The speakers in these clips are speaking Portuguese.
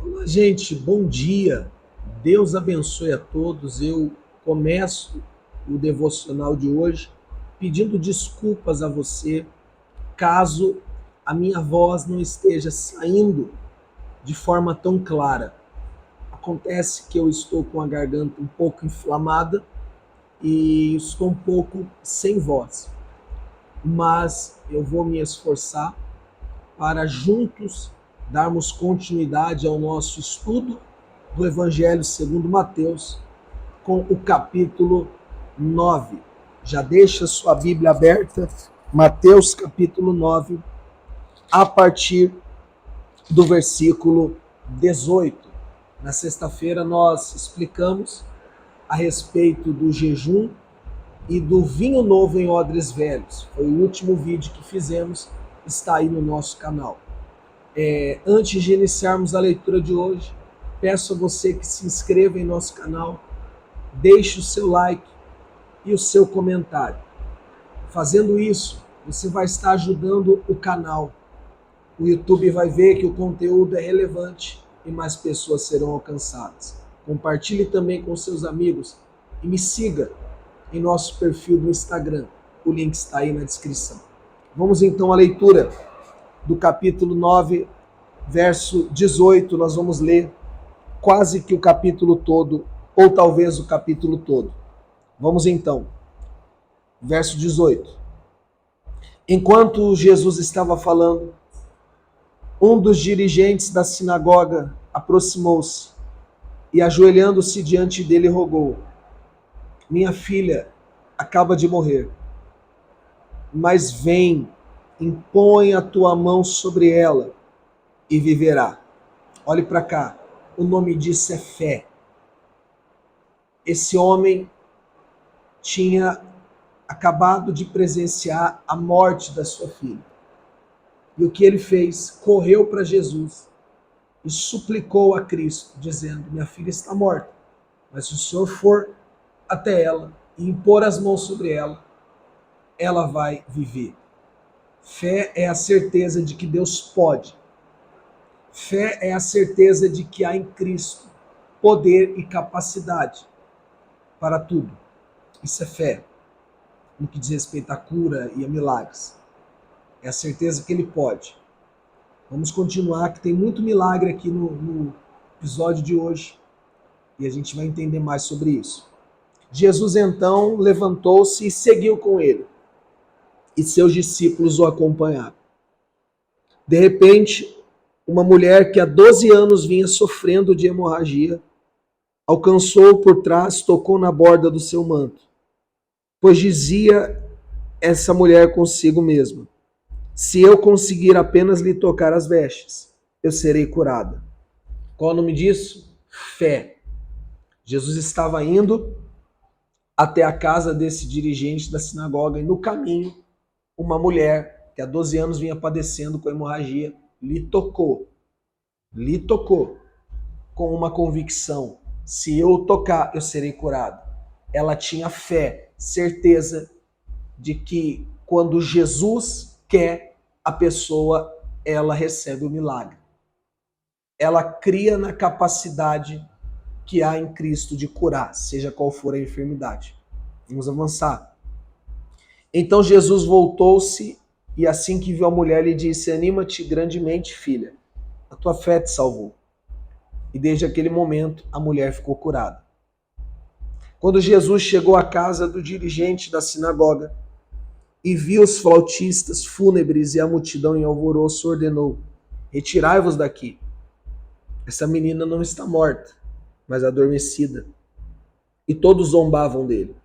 Olá, gente, bom dia. Deus abençoe a todos. Eu começo o devocional de hoje pedindo desculpas a você caso a minha voz não esteja saindo de forma tão clara. Acontece que eu estou com a garganta um pouco inflamada e estou um pouco sem voz, mas eu vou me esforçar para juntos darmos continuidade ao nosso estudo do Evangelho segundo Mateus, com o capítulo 9. Já deixa sua Bíblia aberta, Mateus capítulo 9, a partir do versículo 18. Na sexta-feira nós explicamos a respeito do jejum e do vinho novo em odres velhos. Foi o último vídeo que fizemos, está aí no nosso canal. Antes de iniciarmos a leitura de hoje, peço a você que se inscreva em nosso canal, deixe o seu like e o seu comentário. Fazendo isso, você vai estar ajudando o canal. O YouTube vai ver que o conteúdo é relevante e mais pessoas serão alcançadas. Compartilhe também com seus amigos e me siga em nosso perfil do Instagram. O link está aí na descrição. Vamos então à leitura do capítulo 9, verso 18. Nós vamos ler quase que o capítulo todo, ou talvez o capítulo todo. Vamos então. Verso 18. Enquanto Jesus estava falando, um dos dirigentes da sinagoga aproximou-se e, ajoelhando-se diante dele, rogou: Minha filha acaba de morrer, mas vem, impõe a tua mão sobre ela e viverá. Olhe para cá, o nome disso é fé. Esse homem tinha acabado de presenciar a morte da sua filha. E o que ele fez? Correu para Jesus e suplicou a Cristo, dizendo: Minha filha está morta, mas se o Senhor for até ela e impor as mãos sobre ela, ela vai viver. Fé é a certeza de que Deus pode. Fé é a certeza de que há em Cristo poder e capacidade para tudo. Isso é fé, no que diz respeito à cura e a milagres. É a certeza que Ele pode. Vamos continuar, que tem muito milagre aqui no episódio de hoje e a gente vai entender mais sobre isso. Jesus então levantou-se e seguiu com ele, e seus discípulos o acompanharam. De repente, uma mulher que há 12 anos vinha sofrendo de hemorragia, alcançou-o por trás, tocou na borda do seu manto, pois dizia essa mulher consigo mesma: se eu conseguir apenas lhe tocar as vestes, eu serei curada. Qual é o nome disso? Fé. Jesus estava indo até a casa desse dirigente da sinagoga e no caminho, uma mulher que há 12 anos vinha padecendo com hemorragia lhe tocou com uma convicção: se eu tocar, eu serei curado. Ela tinha fé, certeza de que quando Jesus quer, a pessoa ela recebe o milagre. Ela cria na capacidade que há em Cristo de curar, seja qual for a enfermidade. Vamos avançar. Então Jesus voltou-se e assim que viu a mulher lhe disse: anima-te grandemente, filha, a tua fé te salvou. E desde aquele momento a mulher ficou curada. Quando Jesus chegou à casa do dirigente da sinagoga e viu os flautistas fúnebres e a multidão em alvoroço, ordenou: retirai-vos daqui. Essa menina não está morta, mas adormecida. E todos zombavam dele.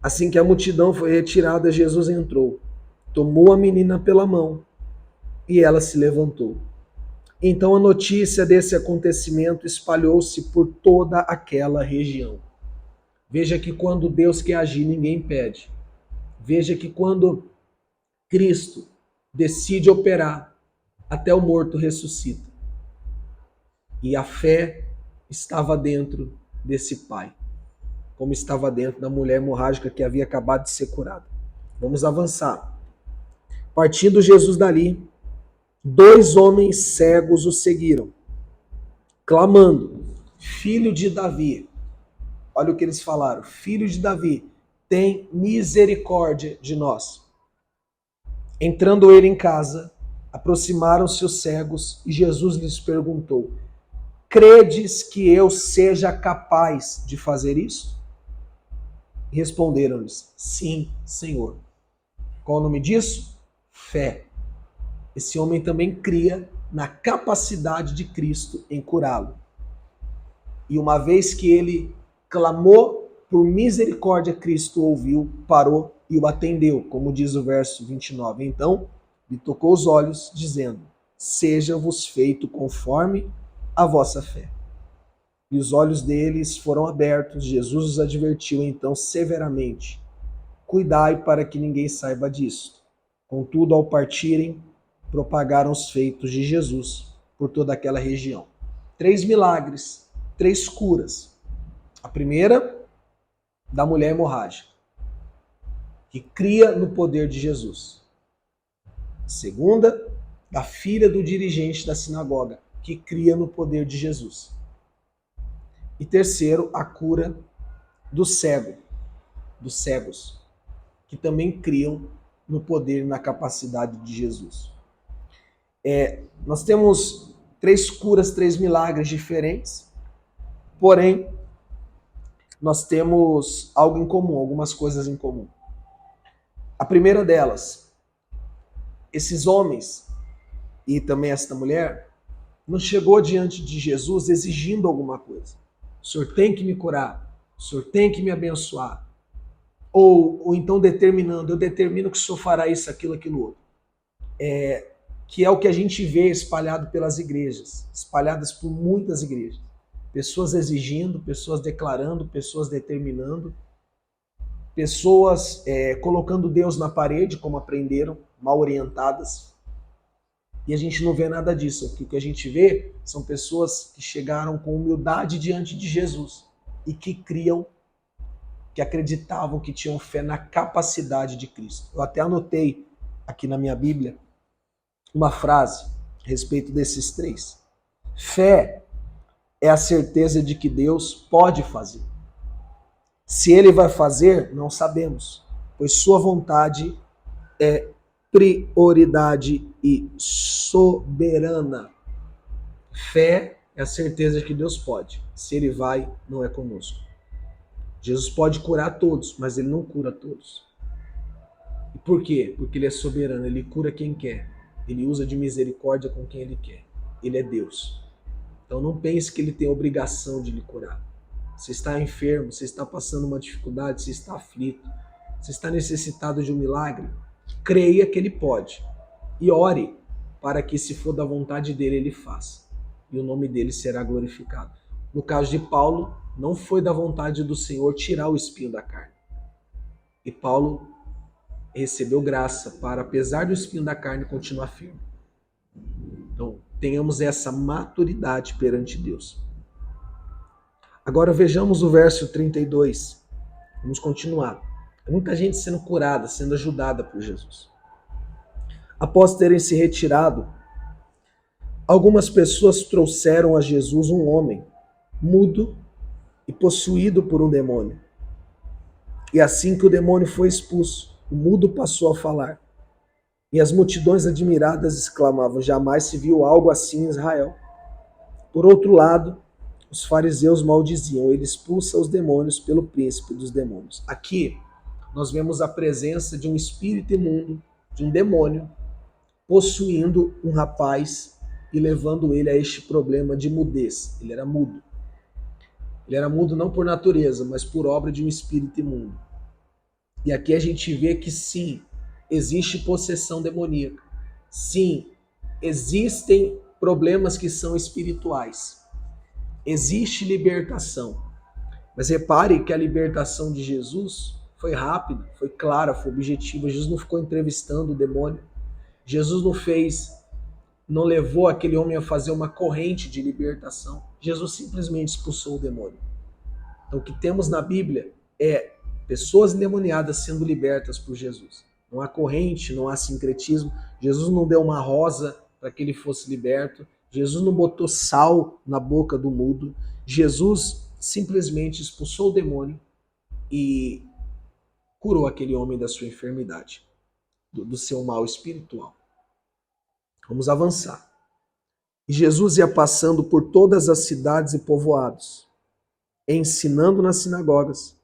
Assim que a multidão foi retirada, Jesus entrou, tomou a menina pela mão e ela se levantou. Então a notícia desse acontecimento espalhou-se por toda aquela região. Veja que quando Deus quer agir, ninguém pede. Veja que quando Cristo decide operar, até o morto ressuscita. E a fé estava dentro desse pai, como estava dentro da mulher hemorrágica que havia acabado de ser curada. Vamos avançar. Partindo Jesus dali, 2 homens cegos o seguiram. clamando: Filho de Davi. Olha o que eles falaram: Filho de Davi, tem misericórdia de nós. Entrando ele em casa, aproximaram-se os cegos e Jesus lhes perguntou: Credes que eu seja capaz de fazer isso? Responderam-lhes: Sim, Senhor. Qual o nome disso? Fé. Esse homem também cria na capacidade de Cristo em curá-lo. E uma vez que ele clamou por misericórdia, Cristo ouviu, parou e o atendeu, como diz o verso 29. Então, lhe tocou os olhos, dizendo: Seja-vos feito conforme a vossa fé. E os olhos deles foram abertos. Jesus os advertiu então severamente: Cuidai para que ninguém saiba disso. Contudo, ao partirem, propagaram os feitos de Jesus por toda aquela região. 3 milagres, 3 curas. A primeira, da mulher hemorrágica, que cria no poder de Jesus. A segunda, da filha do dirigente da sinagoga, que cria no poder de Jesus. E terceiro, a cura do cego, dos cegos, que também criam no poder e na capacidade de Jesus. Nós temos 3 curas, 3 milagres diferentes, porém, nós temos algo em comum, algumas coisas em comum. A primeira delas, esses homens e também esta mulher não chegou diante de Jesus exigindo alguma coisa. O Senhor tem que me curar, o Senhor tem que me abençoar. Ou então determinando, eu determino que o Senhor fará isso, aquilo, aquilo outro. Que é o que a gente vê espalhado pelas igrejas, espalhadas por muitas igrejas. Pessoas exigindo, pessoas declarando, pessoas determinando, pessoas colocando Deus na parede, como aprenderam, mal orientadas. E a gente não vê nada disso. O que a gente vê são pessoas que chegaram com humildade diante de Jesus e que criam, que acreditavam, que tinham fé na capacidade de Cristo. Eu até anotei aqui na minha Bíblia uma frase a respeito desses 3. Fé é a certeza de que Deus pode fazer. Se Ele vai fazer, não sabemos, pois sua vontade é prioridade e soberana. Fé é a certeza de que Deus pode. Se Ele vai, não é conosco. Jesus pode curar todos, mas Ele não cura todos. E por quê? Porque Ele é soberano, Ele cura quem quer. Ele usa de misericórdia com quem Ele quer. Ele é Deus. Então não pense que Ele tem a obrigação de lhe curar. Você está enfermo, você está passando uma dificuldade, você está aflito, você está necessitado de um milagre, creia que Ele pode. E ore para que, se for da vontade dEle, Ele faça. E o nome dEle será glorificado. No caso de Paulo, não foi da vontade do Senhor tirar o espinho da carne. E Paulo recebeu graça para, apesar do espinho da carne, continuar firme. Então, tenhamos essa maturidade perante Deus. Agora vejamos o verso 32. Vamos continuar. Muita gente sendo curada, sendo ajudada por Jesus. Após terem se retirado, algumas pessoas trouxeram a Jesus um homem, mudo e possuído por um demônio. E assim que o demônio foi expulso, o mudo passou a falar. E as multidões admiradas exclamavam: jamais se viu algo assim em Israel. Por outro lado, os fariseus maldiziam: ele expulsa os demônios pelo príncipe dos demônios. Aqui nós vemos a presença de um espírito imundo, de um demônio, possuindo um rapaz e levando ele a este problema de mudez. Ele era mudo. Ele era mudo não por natureza, mas por obra de um espírito imundo. E aqui a gente vê que sim, existe possessão demoníaca. Sim, existem problemas que são espirituais. Existe libertação. Mas repare que a libertação de Jesus foi rápida, foi clara, foi objetiva. Jesus não ficou entrevistando o demônio. Jesus não levou aquele homem a fazer uma corrente de libertação. Jesus simplesmente expulsou o demônio. Então o que temos na Bíblia é pessoas endemoniadas sendo libertas por Jesus. Não há corrente, não há sincretismo. Jesus não deu uma rosa para que ele fosse liberto. Jesus não botou sal na boca do mudo. Jesus simplesmente expulsou o demônio e curou aquele homem da sua enfermidade, do seu mal espiritual. Vamos avançar. E Jesus ia passando por todas as cidades e povoados, ensinando nas sinagogas,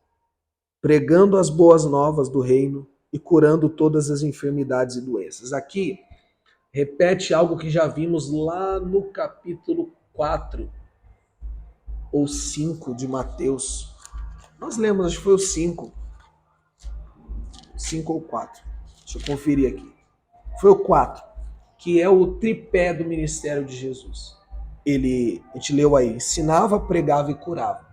pregando as boas novas do reino e curando todas as enfermidades e doenças. Aqui, repete algo que já vimos lá no capítulo 4 ou 5 de Mateus. Nós lemos, acho que foi o 5. 5 ou 4. Deixa eu conferir aqui. Foi o 4, que é o tripé do ministério de Jesus. A gente leu aí, ensinava, pregava e curava.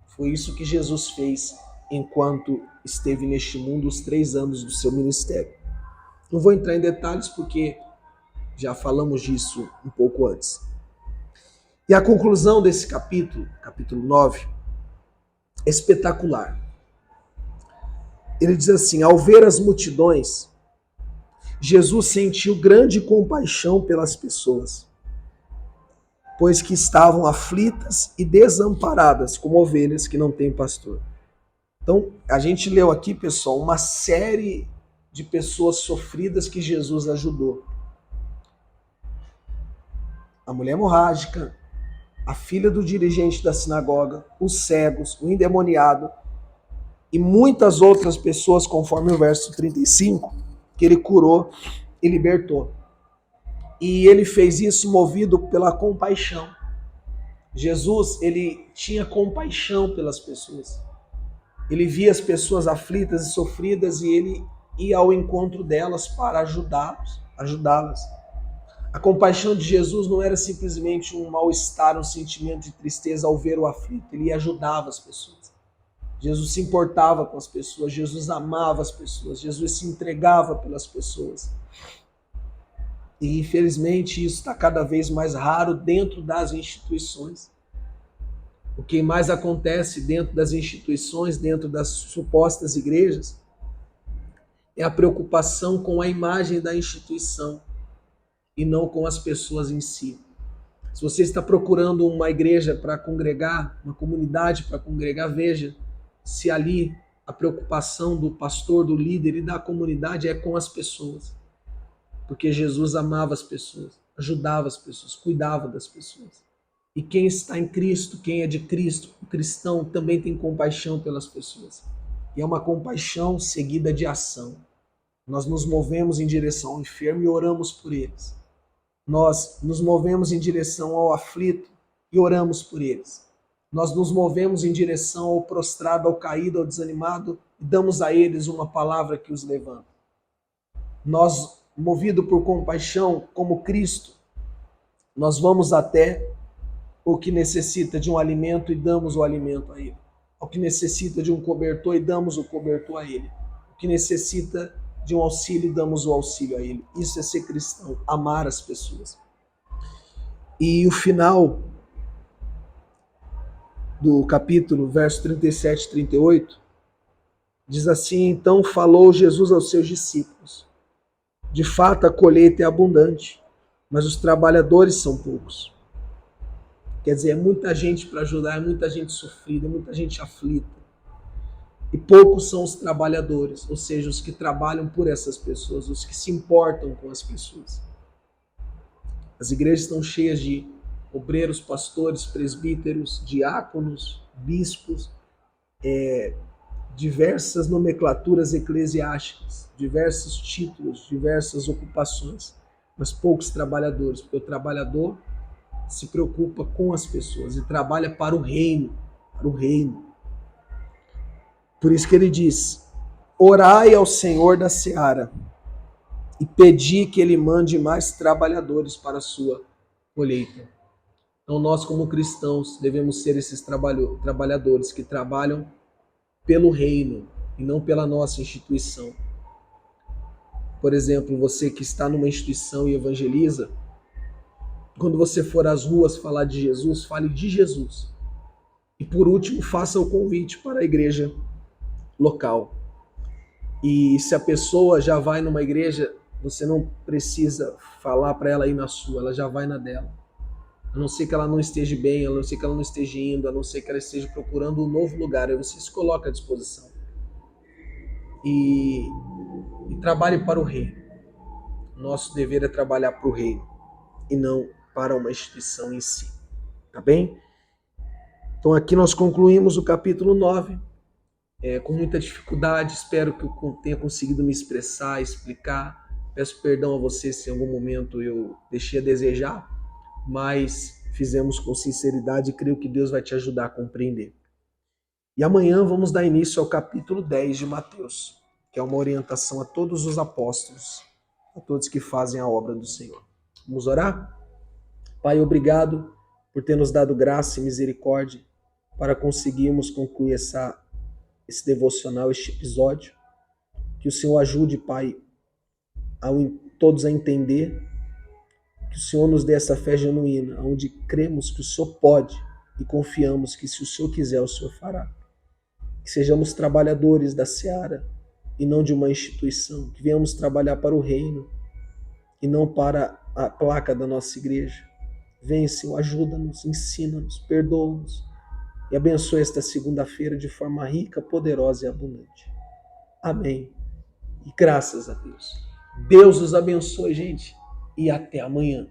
Foi isso que Jesus fez enquanto esteve neste mundo os 3 anos do seu ministério. Não vou entrar em detalhes porque já falamos disso um pouco antes. E a conclusão desse capítulo, capítulo 9, é espetacular. Ele diz assim: ao ver as multidões, Jesus sentiu grande compaixão pelas pessoas, pois que estavam aflitas e desamparadas, como ovelhas que não têm pastor. Então, a gente leu aqui, pessoal, uma série de pessoas sofridas que Jesus ajudou. A mulher hemorrágica, a filha do dirigente da sinagoga, os cegos, o endemoniado e muitas outras pessoas, conforme o verso 35, que ele curou e libertou. E ele fez isso movido pela compaixão. Jesus, ele tinha compaixão pelas pessoas. Ele via as pessoas aflitas e sofridas e ele ia ao encontro delas para ajudá-las. A compaixão de Jesus não era simplesmente um mal-estar, um sentimento de tristeza ao ver o aflito. Ele ajudava as pessoas. Jesus se importava com as pessoas, Jesus amava as pessoas, Jesus se entregava pelas pessoas. E infelizmente isso está cada vez mais raro dentro das instituições. O que mais acontece dentro das instituições, dentro das supostas igrejas, é a preocupação com a imagem da instituição e não com as pessoas em si. Se você está procurando uma igreja para congregar, uma comunidade para congregar, veja se ali a preocupação do pastor, do líder e da comunidade é com as pessoas. Porque Jesus amava as pessoas, ajudava as pessoas, cuidava das pessoas. E quem está em Cristo, quem é de Cristo, o cristão também tem compaixão pelas pessoas. E é uma compaixão seguida de ação. Nós nos movemos em direção ao enfermo e oramos por eles. Nós nos movemos em direção ao aflito e oramos por eles. Nós nos movemos em direção ao prostrado, ao caído, ao desanimado e damos a eles uma palavra que os levanta. Nós, movido por compaixão, como Cristo, nós vamos até o que necessita de um alimento e damos o alimento a ele. O que necessita de um cobertor e damos o cobertor a ele. O que necessita de um auxílio e damos o auxílio a ele. Isso é ser cristão, amar as pessoas. E o final do capítulo, verso 37 e 38, diz assim: então falou Jesus aos seus discípulos: de fato a colheita é abundante, mas os trabalhadores são poucos. Quer dizer, é muita gente para ajudar, é muita gente sofrida, é muita gente aflita. E poucos são os trabalhadores, ou seja, os que trabalham por essas pessoas, os que se importam com as pessoas. As igrejas estão cheias de obreiros, pastores, presbíteros, diáconos, bispos, diversas nomenclaturas eclesiásticas, diversos títulos, diversas ocupações, mas poucos trabalhadores, porque o trabalhador se preocupa com as pessoas e trabalha para o reino, para o reino. Por isso que ele diz: orai ao Senhor da seara e pedi que ele mande mais trabalhadores para a sua colheita. Então nós, como cristãos, devemos ser esses trabalhadores que trabalham pelo reino e não pela nossa instituição. Por exemplo, você que está numa instituição e evangeliza, quando você for às ruas falar de Jesus, fale de Jesus. E por último, faça o convite para a igreja local. E se a pessoa já vai numa igreja, você não precisa falar para ela ir na sua, ela já vai na dela. a não ser que ela não esteja bem, a não ser que ela não esteja indo, a não ser que ela esteja procurando um novo lugar. Aí você se coloca à disposição e trabalhe para o reino. Nosso dever é trabalhar para o reino e não para uma instituição em si. Tá bem? Então aqui nós concluímos o capítulo 9. Com muita dificuldade, espero que eu tenha conseguido me expressar, explicar. Peço perdão a você se em algum momento eu deixei a desejar, mas fizemos com sinceridade e creio que Deus vai te ajudar a compreender. E amanhã vamos dar início ao capítulo 10 de Mateus, que é uma orientação a todos os apóstolos, a todos que fazem a obra do Senhor. Vamos orar? Pai, obrigado por ter nos dado graça e misericórdia para conseguirmos concluir esse devocional, este episódio. Que o Senhor ajude, Pai, todos a entender, que o Senhor nos dê essa fé genuína, onde cremos que o Senhor pode e confiamos que se o Senhor quiser, o Senhor fará. Que sejamos trabalhadores da seara e não de uma instituição, que venhamos trabalhar para o reino e não para a placa da nossa igreja. Vem, Senhor, ajuda-nos, ensina-nos, perdoa-nos e abençoe esta segunda-feira de forma rica, poderosa e abundante. Amém. E graças a Deus. Deus os abençoe, gente, e até amanhã.